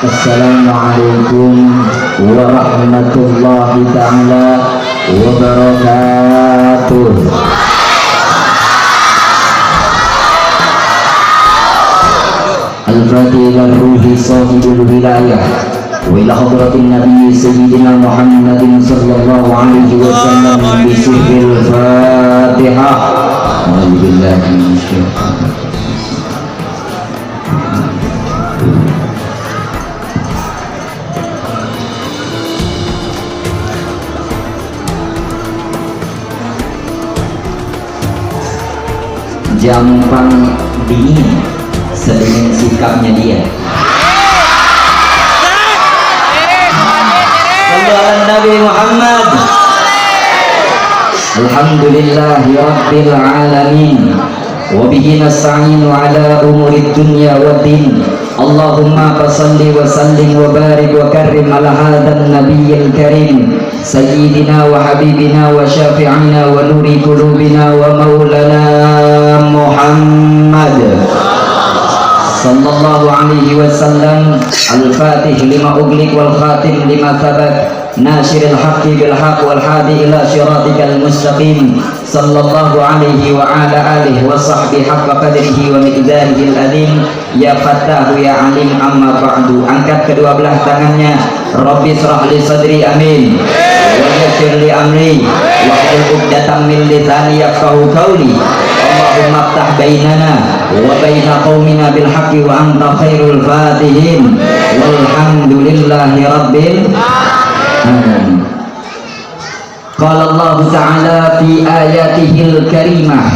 Assalamualaikum warahmatullahi ta'ala wabarakatuh. Al-Fatihah ruhi sahibul wilayah wa ila hadratin nabi sayyidina Muhammadin sallallahu alaihi wasallam bi sirril Fatihah. Alhamdulillah. Gampang dingin sedingin sikapnya dia. Sallallahu Nabi Muhammad. Alhamdulillahi Rabbil Alamin wa bihi nasta'inu ala umurid dunya wa din. Allahumma fasalli wa sallim wa barik wa karrim ala hadan nabiyyil karim sayyidina wa habibina wa syafi'ina wa nuri qulubina wa maulana Muhammad sallallahu alaihi wasallam. Al-Fatih lima ughliq wal khatim lima thabak nasiril haqqi bil haqq wal hadi ila siratikal mustaqim sallallahu alaihi wa ala alihi wa sahbihi haqqa qadrihi wa miqdarihi al-azim. Ya Fattahu ya Alim, amma ba'du. Angkat kedua belah tangannya. Rabbi shrah li sadri, amin. Wa yassir li amri wa hlul 'uqdatam min lisani yafqahu qawli. Allahumma aftah bainana wa baina qaumina bil haqqi wa anta khairul fatihin. Walhamdulillahi rabbil alamin. Qala Allah Ta'ala fi ayatihil karimah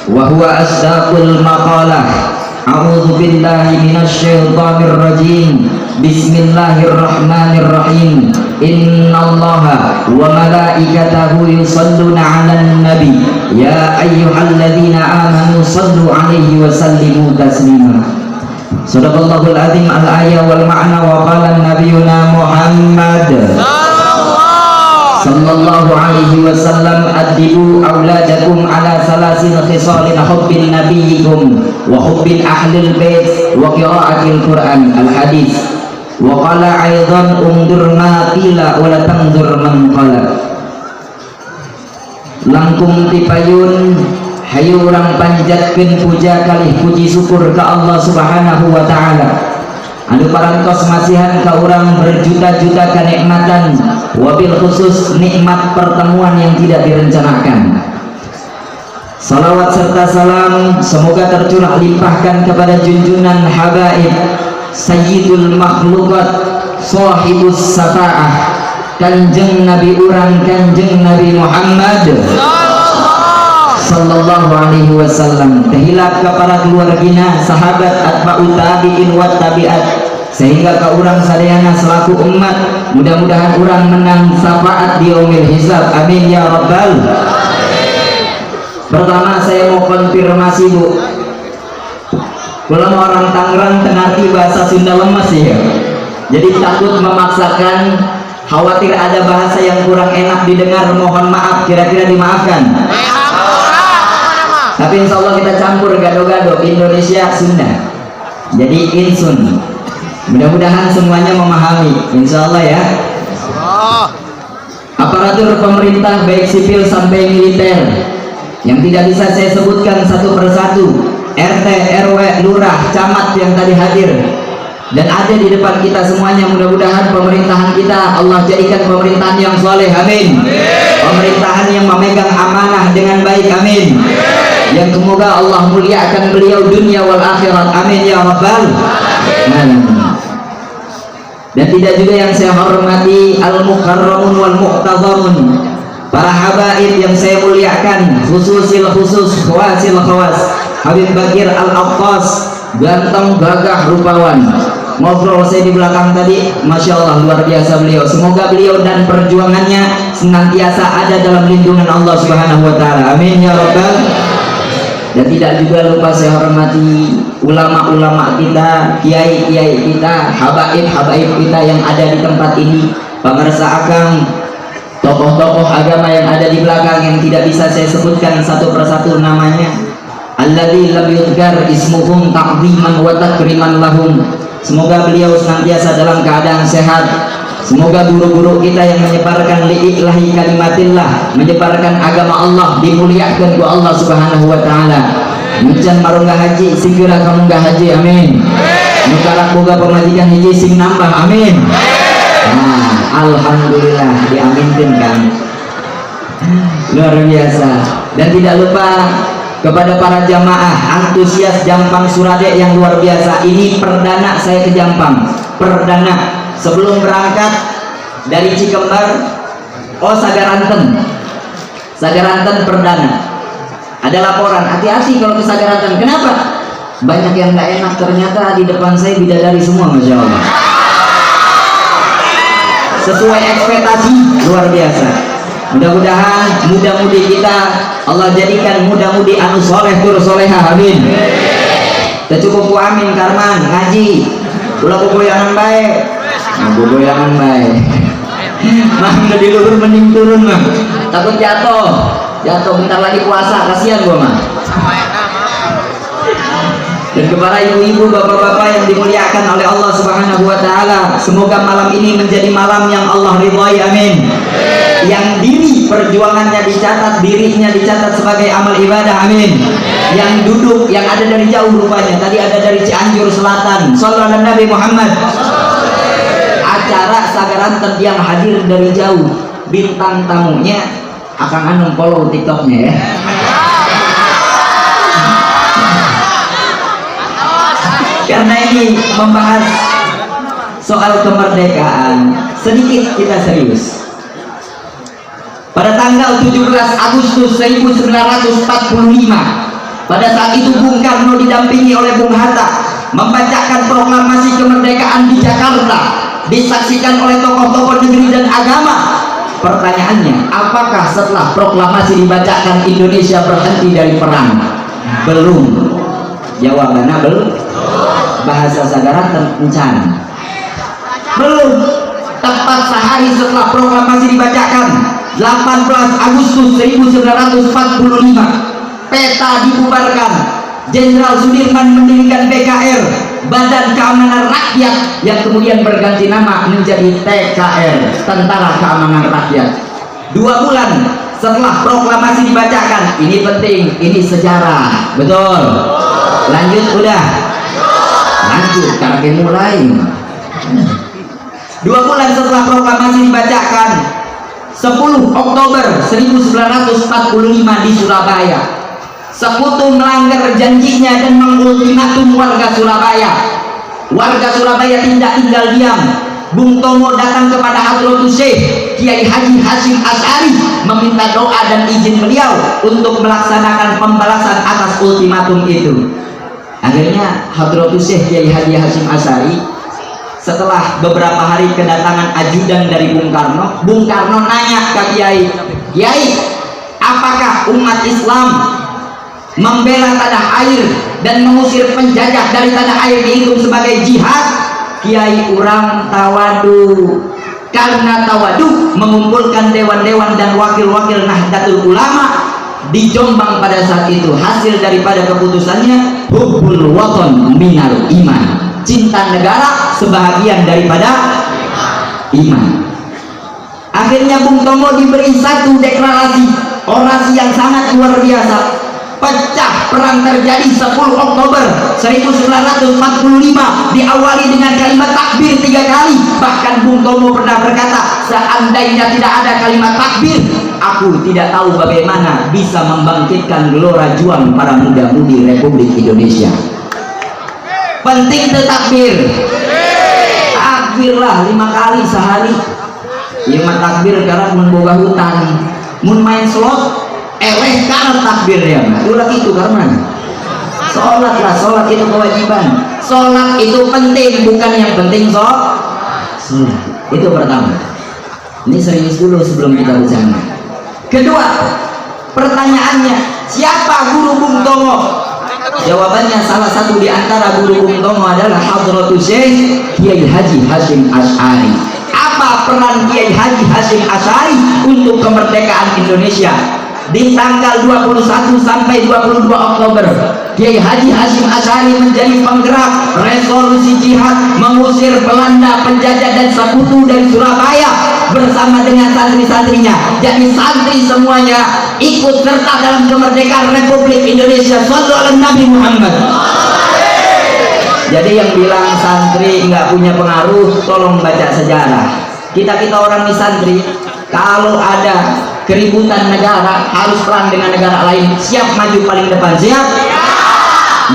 wa huwa asdaqul maqalah. A'udzu billahi minasy syaithanir rajim. Bismillahirrahmanirrahim. Innallaha wa malaikatahu yusholluna 'alan nabi ya ayyuhalladzina amanu shallu 'alaihi wa sallimu taslima. Shadaqallahul azim. Al-ayah wal ma'na wa qala nabiyuna Muhammad sallallahu alaihi wasallam addibu auladakum ala salasin khisalin hubbil nabiyyikum wa hubbil ahlil bait wa qiraatil Qur'an. Al-hadis. Wa qala aidan undur ma qila wa la tandur man qala. Langkung tipayun hayu urang panjatkeun puja kalih puji syukur ka Allah Subhanahu wa taala anu parantos masihan ka urang berjuta-juta kenikmatan, wabil khusus nikmat pertemuan yang tidak direncanakan. Salawat serta salam semoga tercurah limpahkan kepada junjungan habaib sayyidul makhlukat sahibus safa'ah kanjeng nabi urang kanjeng Nabi Muhammad sallallahu alaihi wasallam. Tehilap ka para keluargina, sahabat, atba'ut tabi'in wa tabi'at, sehingga ka urang sadayana selaku umat mudah-mudahan urang menang syafaat di yaumil hisab. Amin ya rabbal alamin. Pertama saya mau konfirmasi, Bu. Kalau orang Tangerang tengarti bahasa Sunda lemes ya. Jadi takut memaksakan, khawatir ada bahasa yang kurang enak didengar, mohon maaf, kira-kira dimaafkan. Tapi insya Allah kita campur gado-gado Indonesia Sunda, jadi insun. Mudah-mudahan semuanya memahami, insya Allah ya. Aparatur pemerintah baik sipil sampai militer yang tidak bisa saya sebutkan satu persatu, RT, RW, lurah, camat yang tadi hadir dan ada di depan kita semuanya, mudah-mudahan pemerintahan kita Allah jadikan pemerintahan yang soleh, amin. Pemerintahan yang memegang amanah dengan baik, amin. Yang semoga Allah muliakan beliau dunia wal akhirat, amin ya rabbal alamin. Dan tidak juga yang saya hormati al-mukarramun wal muqtadarun, para habaib yang saya muliakan, khususil khusus, khawasil khawas, Habib Bakir Al-Aqqas, ganteng gagah rupawan. Ngobrol saya di belakang tadi, masya Allah luar biasa beliau. Semoga beliau dan perjuangannya senantiasa ada dalam lindungan Allah Subhanahu wa taala, amin ya rabbal. Dan tidak juga lupa saya hormati ulama-ulama kita, kiai-kiai kita, habaib-habaib kita yang ada di tempat ini, pemirsa akang, tokoh-tokoh agama yang ada di belakang yang tidak bisa saya sebutkan satu persatu namanya. Alladzi lam yudhkar ismuhum ta'ziman wa takriman lahum. Semoga beliau senantiasa dalam keadaan sehat. Semoga guru-guru kita yang menyebarkan li'ilahi kalimatillah, menyebarkan agama Allah, dimuliakan ku Allah subhanahu wa ta'ala. Mencan marunggah haji segera kamu gak haji, amin. Nukarak boga pemajikan haji sing nambah, amin. Nah, alhamdulillah diaminkan kan. Luar biasa. Dan tidak lupa kepada para jamaah antusias Jampang Surade yang luar biasa. Ini perdana saya ke Jampang, perdana. Sebelum berangkat dari Cikembar, Sagaranten perdana. Ada laporan, hati-hati kalau ke Sagaranten. Kenapa? Banyak yang gak enak, ternyata di depan saya bidadari semua, Masya Allah. Sesuai ekspektasi, luar biasa. Mudah-mudahan muda-mudi kita Allah jadikan muda-mudi anu soleh tur soleha, amin. Cukup ku amin karman ngaji ulah goyangan baik. Goyangan baik. Mah udah di luhur mending turun mah. Takut jatuh bentar lagi puasa, kasihan gua mah. Dan kepada ibu-ibu, bapak-bapak yang dimuliakan oleh Allah Subhanahu wa taala, semoga malam ini menjadi malam yang Allah ridhai, amin. Yang diri perjuangannya dicatat, dirinya dicatat sebagai amal ibadah, amin. Yang duduk, yang ada dari jauh rupanya, tadi ada dari Cianjur Selatan, sallallahu alaihi Nabi Muhammad. Acara Sagaranten yang hadir dari jauh, bintang tamunya Akang Anung, follow TikToknya ya. Karena ini membahas soal kemerdekaan, sedikit kita serius. Pada tanggal 17 Agustus 1945, pada saat itu Bung Karno didampingi oleh Bung Hatta membacakan proklamasi kemerdekaan di Jakarta, disaksikan oleh tokoh-tokoh negeri dan agama. Pertanyaannya, apakah setelah proklamasi dibacakan Indonesia berhenti dari perang? Belum. Jawabannya belum. Bahasa Sagaranten encan. Belum. Tepat sehari setelah proklamasi dibacakan, 18 Agustus 1945, peta dibubarkan. Jenderal Sudirman mendirikan BKR, Badan Keamanan Rakyat, yang kemudian berganti nama menjadi TKR, Tentara Keamanan Rakyat. 2 bulan setelah proklamasi dibacakan, ini penting, ini sejarah, betul. Lanjut udah. Lanjut, karena mulai. 2 bulan setelah proklamasi dibacakan, 10 Oktober 1945 di Surabaya, Sekutu melanggar janjinya dan mengultimatum warga Surabaya. Warga Surabaya tidak tinggal diam. Bung Tomo datang kepada Hadratus Syekh Kiai Haji Hasyim Asy'ari meminta doa dan izin beliau untuk melaksanakan pembalasan atas ultimatum itu. Akhirnya Hadratus Syekh Kiai Haji Hasyim Asy'ari setelah beberapa hari kedatangan ajudan dari Bung Karno nanya ke Kiai, "Kiai, apakah umat Islam membela tanah air dan mengusir penjajah dari tanah air dihitung sebagai jihad?" Kiai urang tawadu, karena tawadu mengumpulkan dewan-dewan dan wakil-wakil Nahdlatul Ulama di Jombang pada saat itu. Hasil daripada keputusannya, hubbul watan minal iman, cinta negara sebahagian daripada iman. Akhirnya Bung Tomo diberi satu deklarasi, orasi yang sangat luar biasa. Pecah perang terjadi 10 Oktober 1945, diawali dengan kalimat takbir 3 kali. Bahkan Bung Tomo pernah berkata, seandainya tidak ada kalimat takbir, aku tidak tahu bagaimana bisa membangkitkan gelora juang para muda-mudi Republik Indonesia. Penting takbir. Takbirlah 5 kali sehari. 5 takbir karena memboga hutan. Mun main slot karena takbir ya, ulah itu karena sholat lah, sholat itu kewajiban, sholat itu penting, bukan yang penting sholat itu pertama. Ini serius dulu sebelum kita bercanda. Kedua, pertanyaannya, siapa guru Bung Tomo? Jawabannya, salah satu di antara guru Bung Tomo adalah Hadratus Syekh Kiai Haji Hasyim Asy'ari. Apa peran Kiai Haji Hasyim Asy'ari untuk kemerdekaan Indonesia? di tanggal 21 sampai 22 Oktober Kiai Haji Hasyim Asy'ari menjadi penggerak resolusi jihad mengusir Belanda penjajah dan sekutu dari Surabaya bersama dengan santri-santrinya. Jadi santri semuanya ikut serta dalam kemerdekaan Republik Indonesia. Shallallahu alaihi Nabi Muhammad. Jadi yang bilang santri nggak punya pengaruh, tolong baca sejarah. Kita orang di santri, kalau ada keributan negara harus perang dengan negara lain, siap maju paling depan. Siap?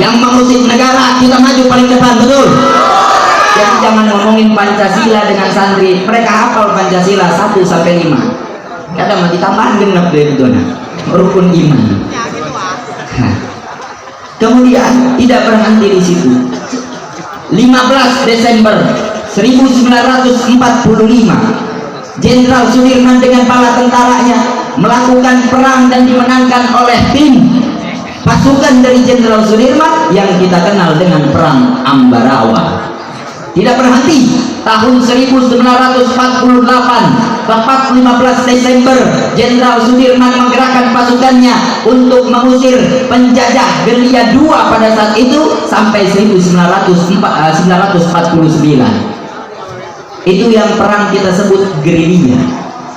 Yang mengusik negara kita maju paling depan, betul? Jadi jangan ngomongin Pancasila dengan santri, mereka hafal Pancasila 1 sampai 5. Kadang mau ditambahin genap dari itu, rukun iman. Kemudian tidak berhenti di situ. 15 Desember 1945 Jenderal Sudirman dengan bala tentaranya melakukan perang dan dimenangkan oleh tim pasukan dari Jenderal Sudirman yang kita kenal dengan Perang Ambarawa. Tidak berhenti, tahun 1948 tepat 15 Desember Jenderal Sudirman menggerakkan pasukannya untuk mengusir penjajah gerilya 2 pada saat itu sampai 1949. Itu yang perang kita sebut gerilya.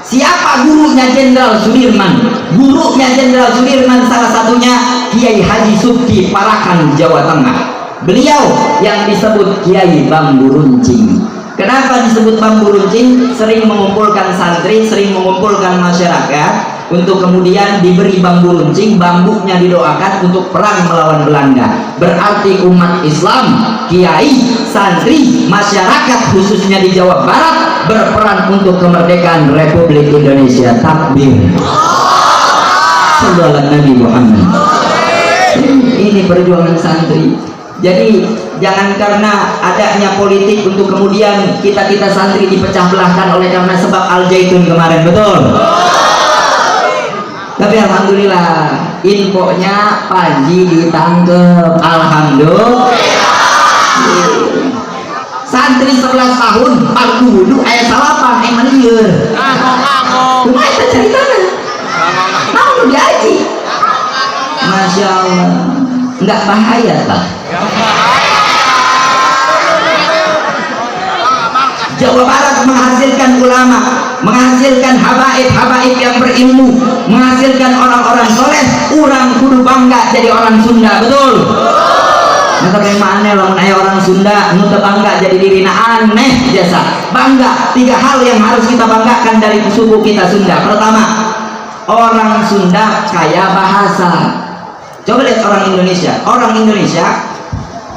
Siapa gurunya Jenderal Sudirman? Gurunya Jenderal Sudirman salah satunya Kiai Haji Subki Parakan, Jawa Tengah. Beliau yang disebut Kiai Bambu Runcing. Kenapa disebut Bambu Runcing? Sering mengumpulkan santri, sering mengumpulkan masyarakat untuk kemudian diberi bambu runcing, bambunya didoakan untuk perang melawan Belanda. Berarti umat Islam, kiai, santri, masyarakat khususnya di Jawa Barat berperan untuk kemerdekaan Republik Indonesia. Takbir. Sallallahu alaihi Nabi Muhammad. Ini perjuangan santri. Jadi jangan karena adanya politik untuk kemudian kita santri dipecah belahkan oleh karena sebab Al Zaitun kemarin, betul? Tapi alhamdulillah infonya Panji ditangkep, alhamdulillah. Santri 11 tahun Pak Kudu ayat salapan emang liur. Cuma itu ceritanya. Mau diaji. Masya Allah. Enggak bahaya tak? Jawa Barat menghasilkan ulama, menghasilkan habaib yang berilmu, menghasilkan orang-orang soleh. Orang kudu bangga jadi orang Sunda, betul? Nah, tapi aneh lah orang Sunda nu bangga jadi dirina aneh biasa. Bangga 3 hal yang harus kita banggakan dari suku kita Sunda. Pertama, orang Sunda kaya bahasa. Coba lihat orang Indonesia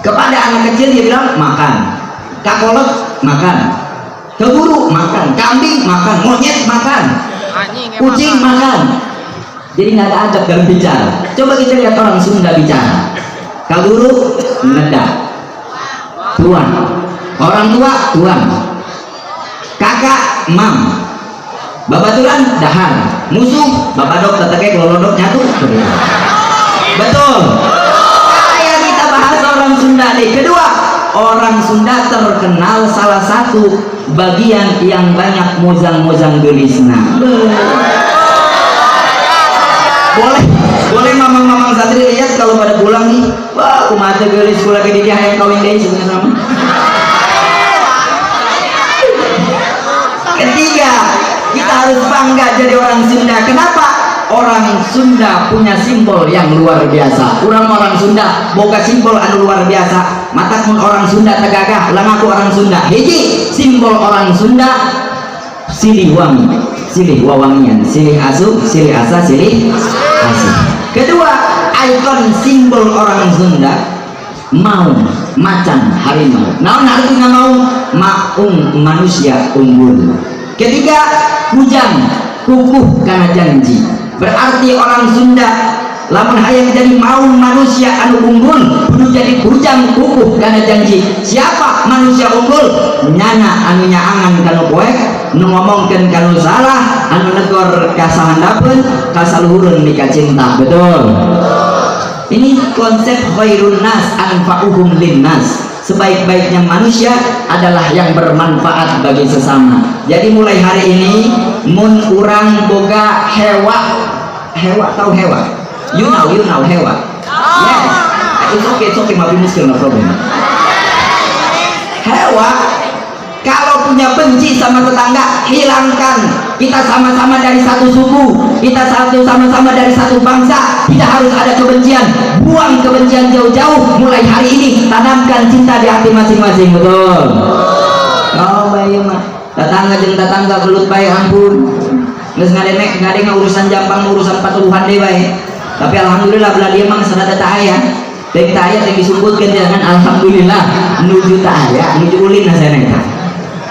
kepada anak kecil dia bilang makan, kakolot makan, ke guru makan, kambing makan, monyet makan, kucing makan. Jadi nggak ada adab dalam bicara. Coba kita lihat orang Sunda bicara. Ke guru nedak, tuan, orang tua tuan, kakak mam, babaturan dahar, musuh babadok teteke kelolodok nyatu. Betul. Kayak kita bahas orang Sunda nih. Kedua, orang Sunda terkenal salah satu bagian yang banyak mozang-mozang gelisna. Boleh mamang-mamang santri lihat kalau pada pulang nih, wah aku mata gelis pula ke dia yang kawin deh sebenarnya. Ketiga, kita harus bangga jadi orang Sunda. Kenapa? Orang Sunda punya simbol yang luar biasa. Orang Sunda boga simbol anu luar biasa. Matamun orang Sunda tegagah, langaku orang Sunda. Hiji simbol orang Sunda silih wangi, silih wawangian, silih asu, silih asa, silih asu. Kedua, ikon simbol orang Sunda maung, macan, harimau. Naon artinya maung? Maung manusia unggul. Ketiga, kujang, kukuh karena janji. Berarti orang Sunda lamun hayang jadi maung manusia anu unggul kudu jadi kujang kukuh karena janji. Siapa manusia unggul? Nyana anu nyaangan kanu poek, nu ngomongkeun kanu salah, anu negor kasahandapeun, kasaluhureun mika cinta. Betul. Ini konsep khairun nas anfa'uhum linnas. Sebaik-baiknya manusia adalah yang bermanfaat bagi sesama. Jadi mulai hari ini mun urang boga hewa hewa, tahu hewa? You know hewa. Yes, it's okay, maafin muskil, no problem. Hewa, kalau punya benci sama tetangga, hilangkan. Kita sama-sama dari satu suku, kita sama-sama dari satu bangsa, tidak harus ada kebencian. Buang kebencian jauh-jauh, mulai hari ini tanamkan cinta di hati masing-masing, betul? Oh bayi mah, tetangga jeung tetangga belut bae ampun. Geus ngadenge urusan Jampang, urusan patuhan deh bae. Tapi alhamdulillah belah dia mah sadada teu aya. Deuk teu aya teh disebutkeun jangan alhamdulillah nuju teu aya, nuju ulin sana eta.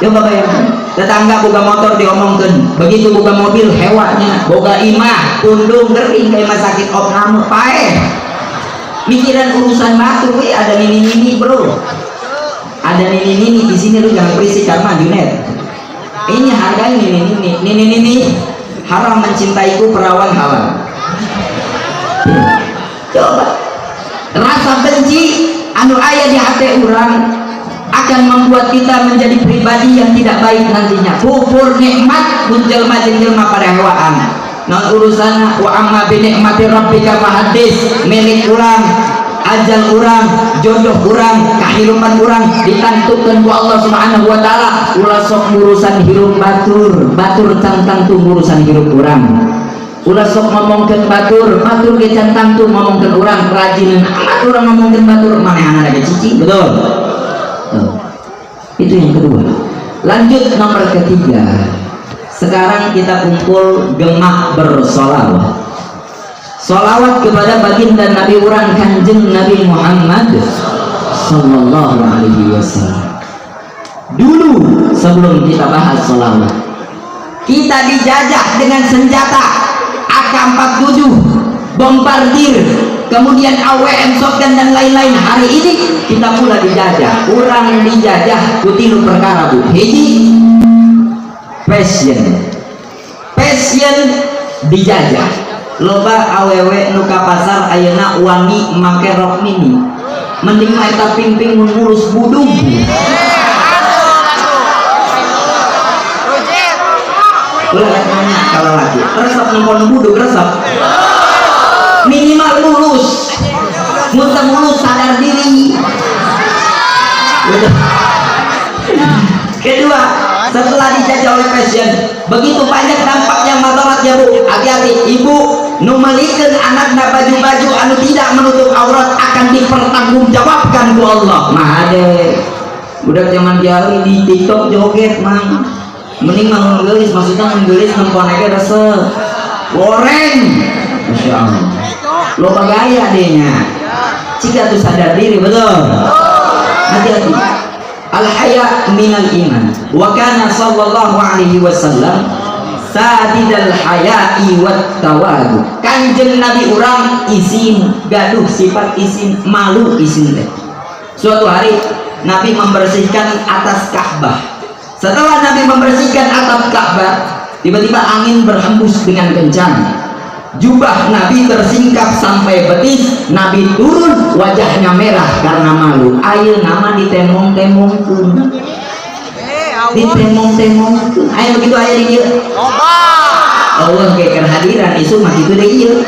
Coba bayangkan, tetangga boga motor diomongkeun, begitu boga mobil hewanya, boga imah, tundung gering kayak mah sakit opname paeh. Mikiran urusan batu we ada nini bro. Ada nini di sini lu jangan berisik karena Junet. Ini harganya nini haram mencintaiku perawan halal. Coba rasa benci anu aya di hati orang akan membuat kita menjadi pribadi yang tidak baik nantinya. Kufur nikmat munjelma jelma pada hewaan. Non urusan wa amma bi nikmati rabbika fahadis, milik urang, ajal urang, jodoh urang, kahirupan urang ditantukeun ku Allah Subhanahu wa taala. Ulah sok urusan hirup batur tantang tu urusan hirup urang. Ulah sok ngomongkeun batur ge cantang tu ngomongkeun urang, rajin amat urang ngomongkeun batur manehna lagi cici, betul? Itu yang kedua. Lanjut nomor ketiga. Sekarang kita kumpul gemak bersolawat. Solawat kepada baginda Nabi urang Kanjeng Nabi Muhammad sallallahu alaihi wasallam. Dulu sebelum kita bahas solawat, kita dijajah dengan senjata AK-47, bombardir, kemudian AWM shotgun dan lain-lain. Hari ini kita pula dijajah. Urang dijajah kutilu perkara bu. Hiji passion dijajah. Loba awewe nuka pasar ayeuna wangi make rok mini. Mending mah eta ping-ping ngurus budug. Ulah nanya kalau lagi resep nempel budug resep. Minimal lulus, muntah mulus sadar diri. Kedua, setelah dijajah oleh passion, begitu banyak dampaknya madaratnya bu. Hati-hati, ibu numelikeun anakna baju-baju anu tidak menutup aurat akan dipertanggungjawabkan ku Allah. Mah ade budak zaman jauh di TikTok joget mah mending menggelis, maksudnya menggelis nemponeke resep goreng. Masya Allah, loba gaya dehnya. Jika tuh sadar diri, betul. Hati-hati. Al-haya minal iman. Wa kana sallallahu alaihi wasallam sadidal haya'i wat tawadu. Kanjeng Nabi urang izin gaduh sifat izin malu izin teh. Suatu hari Nabi membersihkan atas Ka'bah. Setelah Nabi membersihkan atap Ka'bah, tiba-tiba angin berhembus dengan kencang. Jubah Nabi tersingkap sampai betis. Nabi turun, wajahnya merah karena malu. Ayo nama ditemong-temongkeun, ditemong-temongkeun. Ayo begitu ayo di dieu. Allah kayak kehadiran isu mah kitu deui ieu.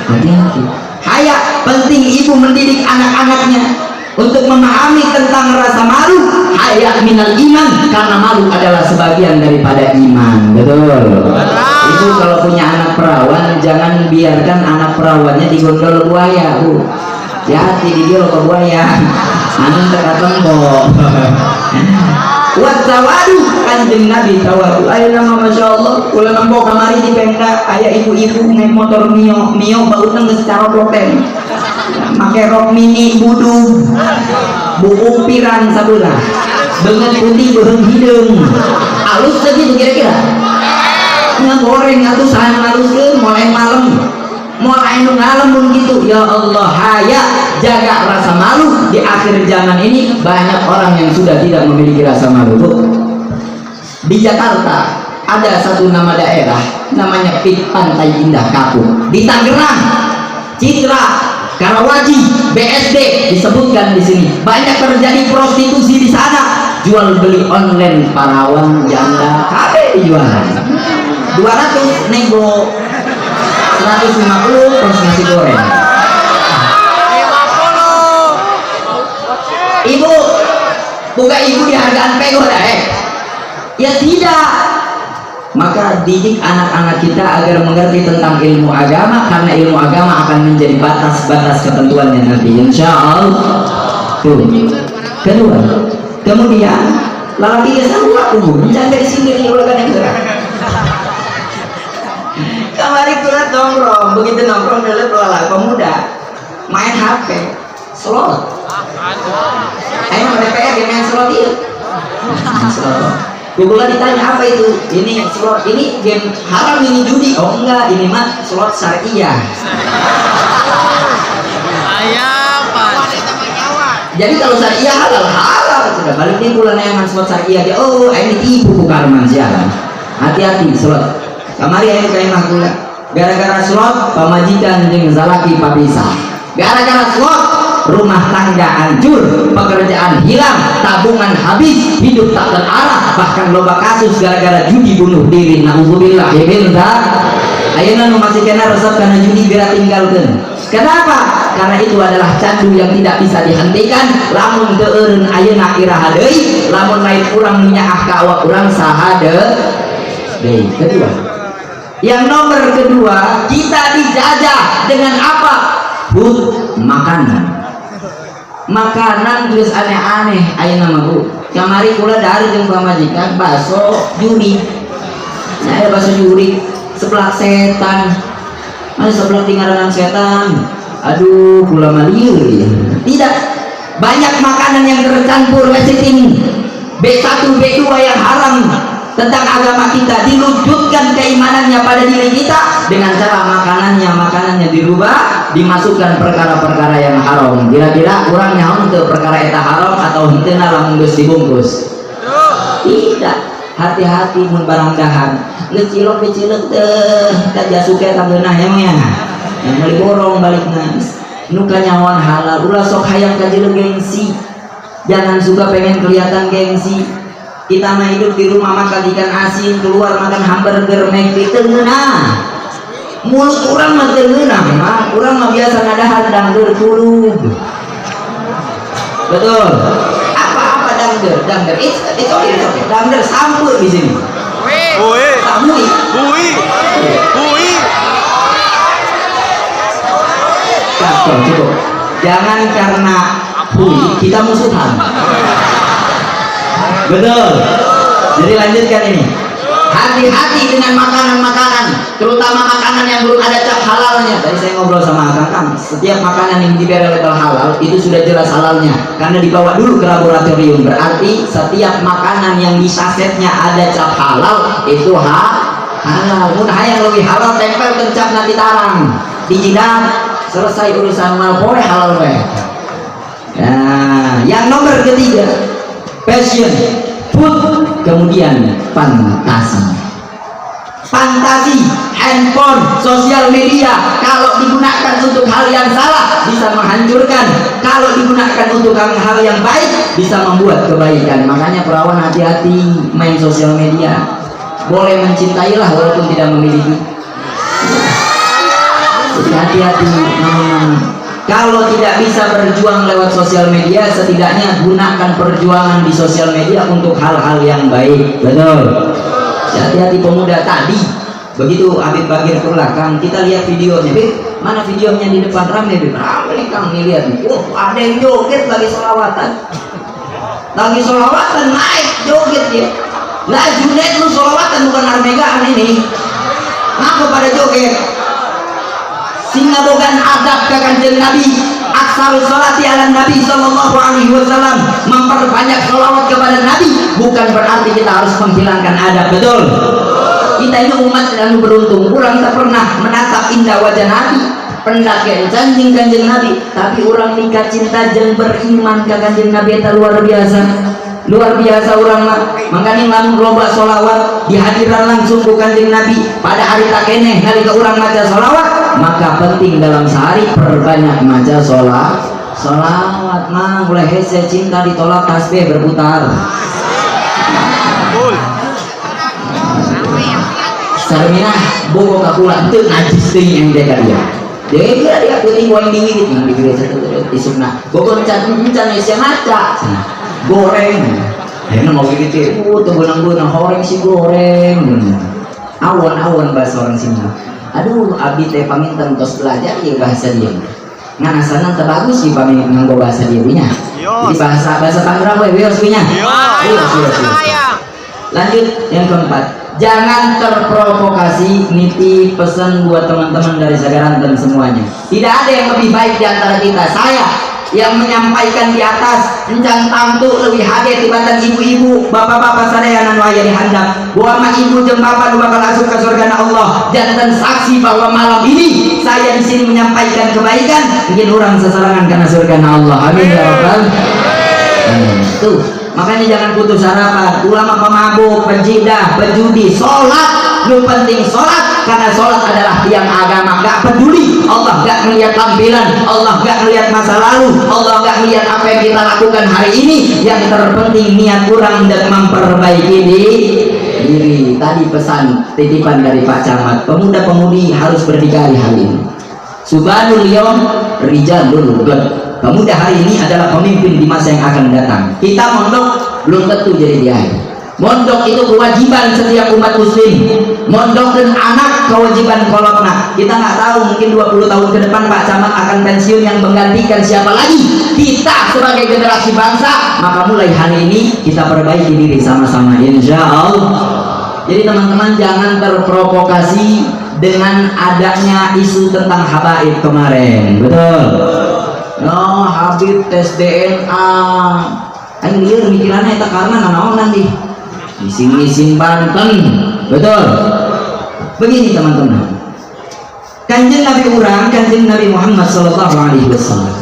Hati-hati. Haya penting ibu mendidik anak-anaknya untuk memahami tentang rasa malu. Haya minal iman, karena malu adalah sebagian daripada iman. Betul. Ibu kalau punya anak perawan, jangan biarkan anak perawannya digondol buaya, Bu. Hati di dia lo buaya. Anu terkatong kok. Wat tawadu, Kanjeng Nabi tawadu. Ayo nama Masya Allah, ulah nembo kamari di penda aya ibu-ibu naik motor Mio bautna geus caroboten. Make rok mini budug, buku pirang sabelah, beungeut putih beureung hideung. Alus segitu kira-kira. Ngegoreng atuh saha ngaluskeun mulai malam. Mulai ngalamun gitu. Ya Allah, haya jaga rasa malu. Di akhir zaman ini banyak orang yang sudah tidak memiliki rasa malu. Di Jakarta ada satu nama daerah namanya Pik Pantai Indah Kapuk. Di Tangerang, Citra, Karawaci, BSD disebutkan di sini. Banyak terjadi prostitusi di sana. Jual beli online perawan janda kabeh dijual. 200 nego 150 plus nasi goreng. Ibu, bukan ibu di hargaan pego ya tidak. Maka didik anak-anak kita agar mengerti tentang ilmu agama, karena ilmu agama akan menjadi batas-batas ketentuannya nanti insya Allah. Tuh. Kedua, kemudian lalaki dia sama aku jangan dari sini nih ulah kan yang kemarin kita nongkrong, begitu nongkrong dulu lalaki pemuda main HP slot. Ayo DPR dia main slot itu. Google ditanya apa itu? Ini slot, ini game haram, ini judi. Oh enggak, ini mah slot syariah. Jadi kalau syariah halal sudah balik nih bulan yang slot syariah dia. Oh ini tipu bukan sialan. Hati-hati slot. Kamari ayo kayak mah gula. Gara-gara slot pamajikan jeung zalaki papisah. Gara-gara slot rumah tangga hancur, pekerjaan hilang, tabungan habis, hidup tak terarah, bahkan loba kasus gara-gara judi bunuh diri. Nauzubillah ya billah. Ayeuna nu masih kena resep karena judi biar tinggalkeun. Kenapa? Karena itu adalah candu yang tidak bisa dihentikan. Lamun teu eureun ayeuna iraha deui, lamun lain urang nyaah ka awak urang saha deui. Kedua. Yang nomor kedua, kita dijajah dengan apa? Food, makanan. Makanan terus aneh-aneh ayeuna mah Bu. Kamari kula dari jeung pamajikan bakso juri. Saya bakso juri seblak setan. Seblak tinggalan setan. Aduh, kula mah lieur ya. Tidak. Banyak makanan yang tercampur setting B1, B2 yang haram tentang agama kita, diwujudkan keimanannya pada diri kita dengan cara makanannya dirubah, dimasukkan perkara-perkara yang haram. Kira-kira kurang nyaho teu perkara eta haram atau henteu lamun geus dibungkus? Tidak. Hati-hati mun barang dahan. Geus cilok dicilek teh ka jasuke ka beunah emangnya. Yang meuli borong balikna. Nu kanyawan halal, ulah sok hayang kajileuk gengsi. Jangan suka pengen kelihatan gengsi. Kita mah hidup di rumah makan ikan asin, keluar makan hamburger, McD, tengenah. Mulut orang mah tengenah, orang mah biasa ngadahan dangder kulub. Betul. Apa dangder? Dangder itu dangder sampul di sini. Bui. Cukup. Jangan karena bui kita musuhan. Betul. Jadi lanjutkan ini. Hati-hati dengan makanan-makanan, terutama makanan yang belum ada cap halalnya. Tadi saya ngobrol sama Kang, setiap makanan yang diberi label halal itu sudah jelas halalnya karena dibawa dulu ke laboratorium. Berarti setiap makanan yang di sasetnya ada cap halal itu halal. Mudah yang lebih halal tempel ke cap nanti tarang di jidat, selesai urusan malpoe halal weh. Nah, yang nomor ketiga, passion, food, kemudian fantasi, handphone, sosial media kalau digunakan untuk hal yang salah bisa menghancurkan, kalau digunakan untuk hal yang baik bisa membuat kebaikan. Makanya perawan hati-hati main sosial media. Boleh mencintailah walaupun tidak memiliki. Jadi hati-hati kalau tidak bisa berjuang lewat sosial media, setidaknya gunakan perjuangan di sosial media untuk hal-hal yang baik. Betul. Hati-hati pemuda tadi. Begitu Habib Bagir ke belakang, kita lihat videonya. Bib, mana videonya di depan rame? Bib, rame nih Kang, nih lihat nih. Ada yang joget lagi sholawatan. Naik joget dia. Lah Junet lu sholawatan bukan armegaan ini. Ngapa pada joget? Sehingga bukan adab ke Kanjeng Nabi, aksarus sholati ala Nabi sallallahu alaihi wasallam, memperbanyak sholawat kepada Nabi bukan berarti kita harus menghilangkan adab. Betul. Kita ini umat yang beruntung, orang tak pernah menatap indah wajah Nabi, pendakian janjing Kanjeng Nabi, tapi orang nikah cinta jeung beriman ke Kanjeng Nabi itu luar biasa orang mah. Makanya lamun loba sholawat di hadiran langsung ku Kanjeng Nabi pada hari tak keneh nalika urang maca sholawat, maka penting dalam sehari perbanyak maca sholawat mah mulai hese cinta ditolak tasbih berputar. sarmina bogo kakulah itu najis ting yang dia dia putih goreng dingin yang dikira satu isuna bogo encan isi maca goreng ini mau gitu tunggu-tunggu goreng si goreng awan bahasa orang sini. Aduh abdi teh paminten tos belajar ya bahasa dia nganasanan terbagus sih pamin nganggo bahasa dia punya jadi bahasa Tangerang we wios punya lanjut yang keempat, jangan terprovokasi. Niti pesan buat teman-teman dari Sagaran dan semuanya, tidak ada yang lebih baik di antara kita. Saya yang menyampaikan di atas encan tamtu lebih hadir tibatan ibu-ibu bapak-bapak sadaya anu aya di handap bahwa ibu jeung bapak nu bakal asup ka surga Allah jantan saksi bahwa malam ini saya di sini menyampaikan kebaikan ingin orang sesarangan karena surga Allah. Amin ya rabbal alamin. Tuh makanya jangan putus harapan. Ulama pemabuk, penjidah, penjudi, sholat lu penting sholat karena sholat adalah tiang agama. Gak peduli Allah gak melihat tampilan, Allah gak melihat masa lalu, Allah gak melihat apa yang kita lakukan hari ini. Yang terpenting niat kurang dan memperbaiki diri. Tadi pesan titipan dari Pak Camat, pemuda-pemudi harus berdikari hari ini. Subhanul yawm rijalul ghad. Pemuda hari ini adalah pemimpin di masa yang akan datang. Kita mondok belum tentu jadi dia. Mondok itu kewajiban setiap umat muslim. Mondok dan anak kewajiban kolotna. Kita nggak tahu mungkin 20 tahun ke depan Pak Camat akan pensiun yang menggantikan siapa lagi. Kita sebagai generasi bangsa, maka mulai hari ini kita perbaiki diri sama-sama insya Allah. Jadi teman-teman jangan terprovokasi dengan adanya isu tentang habaib kemarin. Betul. No, Habib tes DNA. Ayo lihat mikirannya itu karena nanaon nanti isin Banten. Betul. Begini teman-teman. Kanjeng Nabi Muhammad sallallahu alaihi wasallam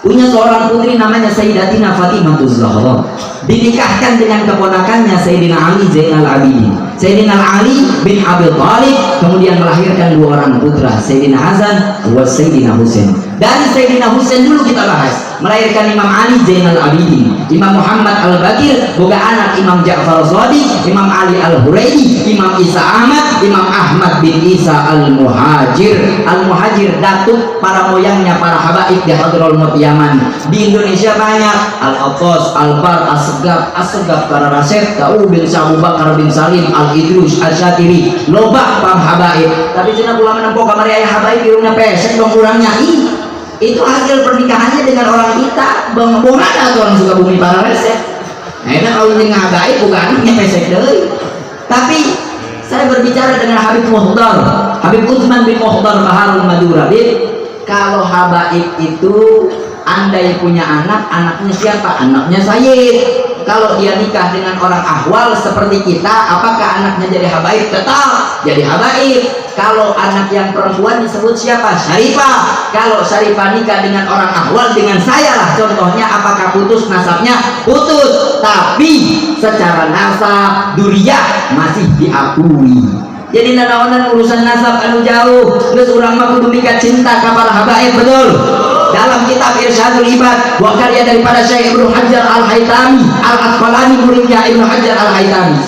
punya seorang putri namanya Sayyidatina Fatimahuz Zahra, dinikahkan dengan keponakannya Sayyidina Ali Zainal Abidin. Sayyidina Ali bin Abi Thalib kemudian melahirkan dua orang putra, Sayyidina Hasan dan Sayyidina Husain. Dari Sayyidina Husain dulu kita bahas, melahirkan Imam Ali Zainal Abidin, Imam Muhammad Al-Bakir, boga anak Imam Ja'far Shadiq, Imam Ali Al-Huraidi, Imam Isa Ahmad, Imam Ahmad bin Isa Al-Muhajir. Al-Muhajir datuk para moyangnya para habaib di Hadrul Maut Yaman. Di Indonesia banyak Al-Attas, Al-Bar, As-Segaf, Kararaset, Ka'u bin Abu Bakar bin Salim, Al-Idrus, Al-Syatiri, loba pam habaib. Tapi cina ulama nempo kamari aya habaib irungna pesek dong kurangnya. Itu hasil pernikahannya dengan orang kita. Bang ada tuh orang suka bumi para resep. Nah itu kalau ini habaib bukan anaknya pesek deh. Tapi saya berbicara dengan Habib Muhdar, Habib Utsman bin Muhdar Baharul Madura. Kalau habaib itu andai punya anak, anaknya siapa? Anaknya Sayyid. Kalau dia nikah dengan orang ahwal seperti kita, apakah anaknya jadi habaib? Tetap jadi habaib. Kalau anak yang perempuan disebut siapa? Syarifah. Kalau Syarifah nikah dengan orang ahwal, dengan saya lah contohnya, apakah putus nasabnya? Putus. Tapi secara nasab duriyah masih diakui. Jadi nanaonan urusan nasab anu jauh, geus urang mah kudu mika cinta ka para habaib. Betul. Dalam kitab Irsyadul Ibad, wa karya daripada Syekh Ibnu Hajar Al-Haytami Al-Asqalani, muridnya Ibnu Hajar Al-Haytami,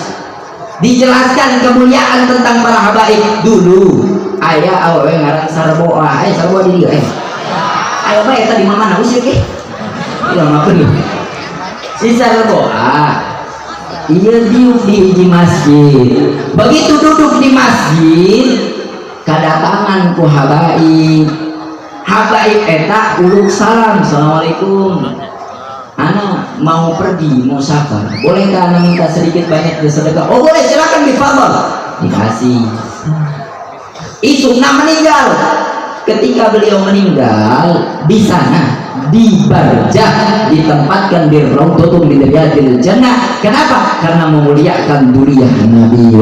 dijelaskan kemuliaan tentang para habaib. Dulu aya awewe ngaran Sarboa, Sarboa di dieu ayo bae tadi mana usir ke ulah makeun si Sarboa. Iya di hiji masjid. Begitu duduk di masjid, kedatangan ku habaib. Habaib eta uluk salam, assalamualaikum. Ana mau pergi, mau safar. Bolehkah ana minta sedikit banyak sedekah? Oh boleh, silakan difadhal. Dikasih. Isukna meninggal. Ketika beliau meninggal di sana, di Barjah, ditempatkan di Raudhatun min Riyadil Jannah. Kenapa? Karena memuliakan duriyah Nabi.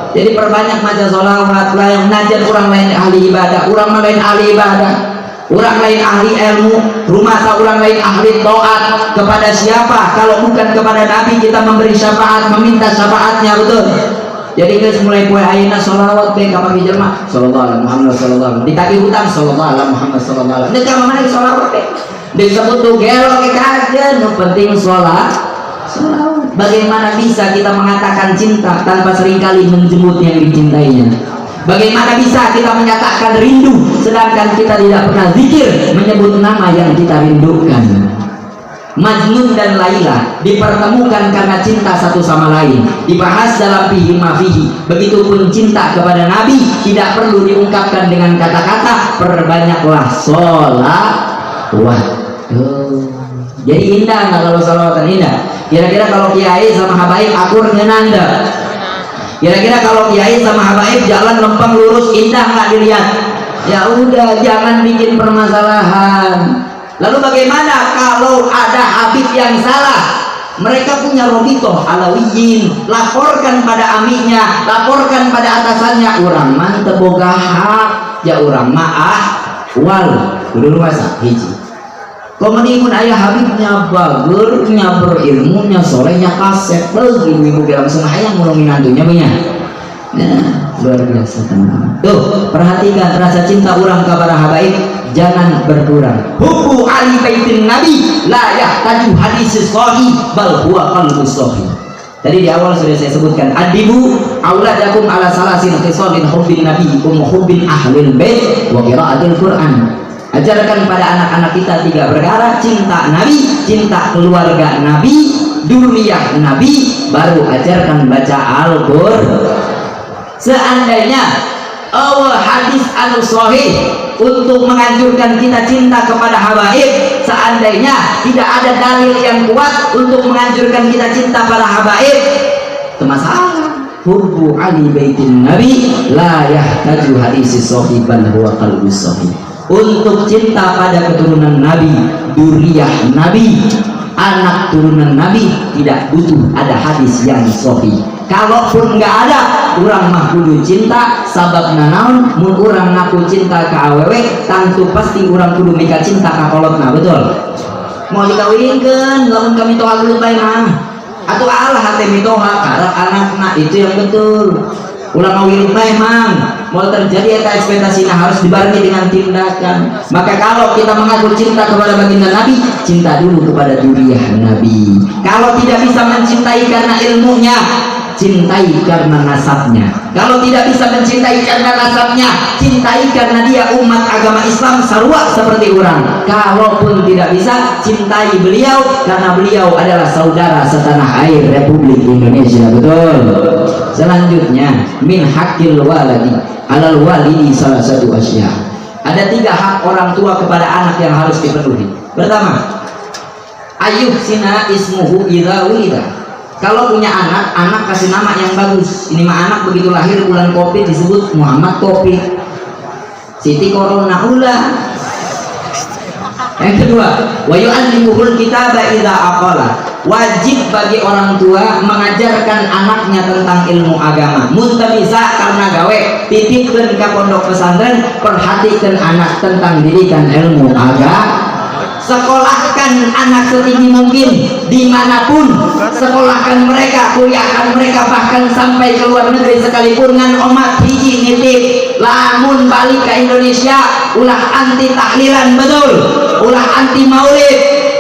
Jadi perbanyak maca sholawat, yang najan orang lain ahli ibadah, orang lain ahli ibadah, orang lain ahli ilmu, rumah orang lain ahli taat. Kepada siapa? Kalau bukan kepada Nabi kita memberi syafaat, meminta syafaatnya. Betul. Jadi guys, mulai kue ayeuna sholawat teh ka pagi jelema sallallahu alaihi Muhammad sallallahu alaihi ditagi hutang sallallahu alaihi Muhammad sallallahu alaihi. Nek ka mana sholawat teh disebut tuh gelo ke kajen, nu penting sholat Salawat. Bagaimana bisa kita mengatakan cinta tanpa seringkali menjemput yang dicintainya? Bagaimana bisa kita menyatakan rindu sedangkan kita tidak pernah zikir menyebut nama yang kita rindukan? Majnun dan Laila dipertemukan karena cinta satu sama lain, dibahas dalam fihi ma fihi. Begitupun cinta kepada Nabi tidak perlu diungkapkan dengan kata-kata, perbanyaklah sholawat. Jadi indah nggak kalau sholawatan? Indah. Kira-kira kalau kiai sama habaib akur ngenanda, kira-kira kalau kiai sama habaib jalan lempeng lurus, indah nggak dilihat? Ya udah, jangan bikin permasalahan. Lalu bagaimana kalau ada habib yang salah? Mereka punya robitoh alawiyin, laporkan pada amiknya, laporkan pada atasannya. Urang mantep boga hak, ya urang maah wal dulu masa hiji. Kemudian ayah habibnya bagur, nya berilmunya solehnya kasep, ibu-ibu kira langsung ayah mulai minantunya punya. Nah, luar biasa teman. Tuh, perhatikan rasa cinta orang kepada habaib jangan berkurang. Hubbu ali baitin nabi la yahtaju hadis sahih bal huwa qalbu sahih. Tadi di awal sudah saya sebutkan, adibu auladakum ala salasin khisalin hubbin nabi wa hubbin ahlil bait wa qiraatil Qur'an. Ajarkan pada anak-anak kita 3 perkara: cinta nabi, cinta keluarga nabi, duriyah nabi, baru ajarkan baca Al-Qur'an. Seandainya hadis al-sahih untuk menganjurkan kita cinta kepada habaib, seandainya tidak ada dalil yang kuat untuk menganjurkan kita cinta pada habaib, itu masalah. Hubbu ali baitin nabi la yahtaju hadis sahih bal huwa qalbus sahih. Untuk cinta pada keturunan nabi, duriyah nabi, anak turunan nabi, tidak butuh ada hadis yang sahih. Kalaupun nggak ada, urang mah kudu cinta sabab nanaon mun urang ngaku cinta ke awewe, tentu pasti urang kudu mika cinta ka kolotna, betul? Mau dikawinkeun lamun kami toha dulu bae mah atuh Allah hate mitoha karep anakna, itu yang betul. Urang ngawin bae mang mau terjadi eta ekspektasina harus dibarengi dengan tindakan. Maka kalau kita mengaku cinta kepada baginda Nabi, cinta dulu kepada duriyah Nabi. Kalau tidak bisa mencintai karena ilmunya, cintai karena nasabnya. Kalau tidak bisa mencintai karena nasabnya, cintai karena dia umat agama Islam sarua seperti orang. Kalaupun tidak bisa, cintai beliau karena beliau adalah saudara setanah air Republik Indonesia, betul? Selanjutnya, min hakil waladi alal walidi salah satu asya. Ada 3 hak orang tua kepada anak yang harus dipenuhi. Pertama, ayuh sina ismuhu idza wulida. Kalau punya anak, anak kasih nama yang bagus. Ini mah anak begitu lahir bulan Covid disebut Muhammad Covid, Siti Corona ulah. Yang kedua, wa yu'allimuhul kitaba idza aqala. Wajib bagi orang tua mengajarkan anaknya tentang ilmu agama. Mun teu bisa karena gawe, titipkeun ka pondok pesantren, perhatikan anak tentang didikan ilmu agama. Sekolahkan anak setinggi mungkin dimanapun, sekolahkan mereka, kuliahkan mereka, bahkan sampai ke luar negeri sekalipun. Ngan omat hiji nitip, lamun balik ke Indonesia ulah anti tahlilan, betul, ulah anti maulid,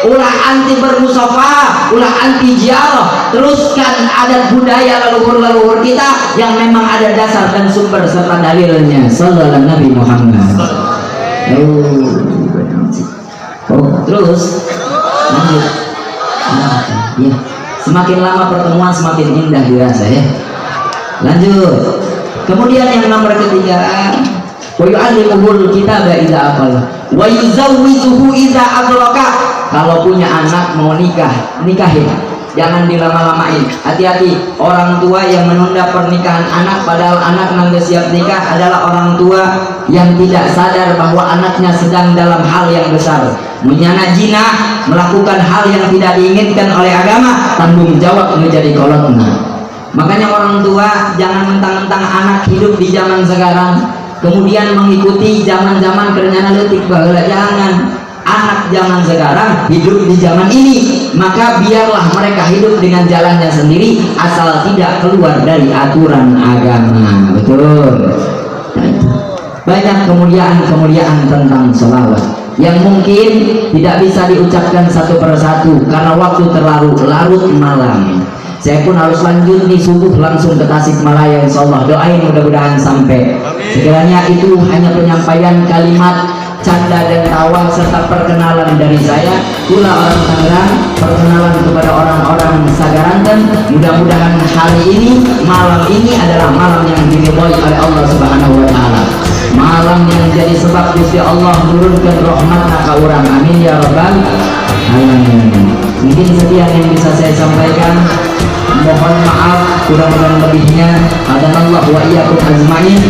ulah anti bermusafah, ulah anti ziarah. Teruskan adat budaya leluhur-leluhur kita yang memang ada dasar dan sumber serta dalilnya. Sallallahu Nabi Muhammad. Terus lanjut. Ya, semakin lama pertemuan semakin indah dirasa ya. Lanjut. Kemudian yang nomor ketiga, wa yu'allimuhul kitaba idza aqala wa yuzawwijuhu idza adlaka. Kalau punya anak mau nikah, nikahin, jangan dilama-lamain. Hati-hati orang tua yang menunda pernikahan anak padahal anak nanti siap nikah adalah orang tua yang tidak sadar bahwa anaknya sedang dalam hal yang besar, menyana jinah, melakukan hal yang tidak diinginkan oleh agama, tanggung jawab menjadi kolotna. Makanya orang tua jangan mentang-mentang anak hidup di zaman sekarang kemudian mengikuti zaman-zaman kerenyana letik baheula. Jangan. Anak zaman sekarang hidup di zaman ini, maka biarlah mereka hidup dengan jalannya sendiri asal tidak keluar dari aturan agama, betul? Banyak kemuliaan-kemuliaan tentang sholawat. yang mungkin tidak bisa diucapkan satu persatu karena waktu terlalu larut malam. Saya pun harus lanjut nih subuh langsung ke Tasikmalaya, insyaallah. Doain mudah-mudahan sampai. Sekiranya itu hanya penyampaian kalimat canda dan tawa serta perkenalan dari saya. Kula orang Tangerang, perkenalan kepada orang-orang Sagaranten. Mudah-mudahan hari ini, malam ini adalah malam yang diridhoi oleh Allah Subhanahu wa taala. Malam yang jadi sebab Gusti Allah menurunkan rahmatna ka urang. Amin ya rabbal alamin. Mungkin sekian yang bisa saya sampaikan. Mohon maaf kurang dan lebihnya. Hadanallahu wa iyyakum ajmain.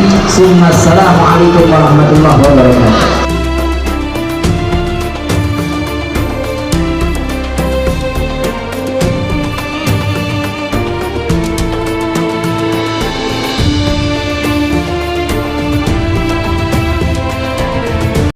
Assalamualaikum warahmatullahi wabarakatuh.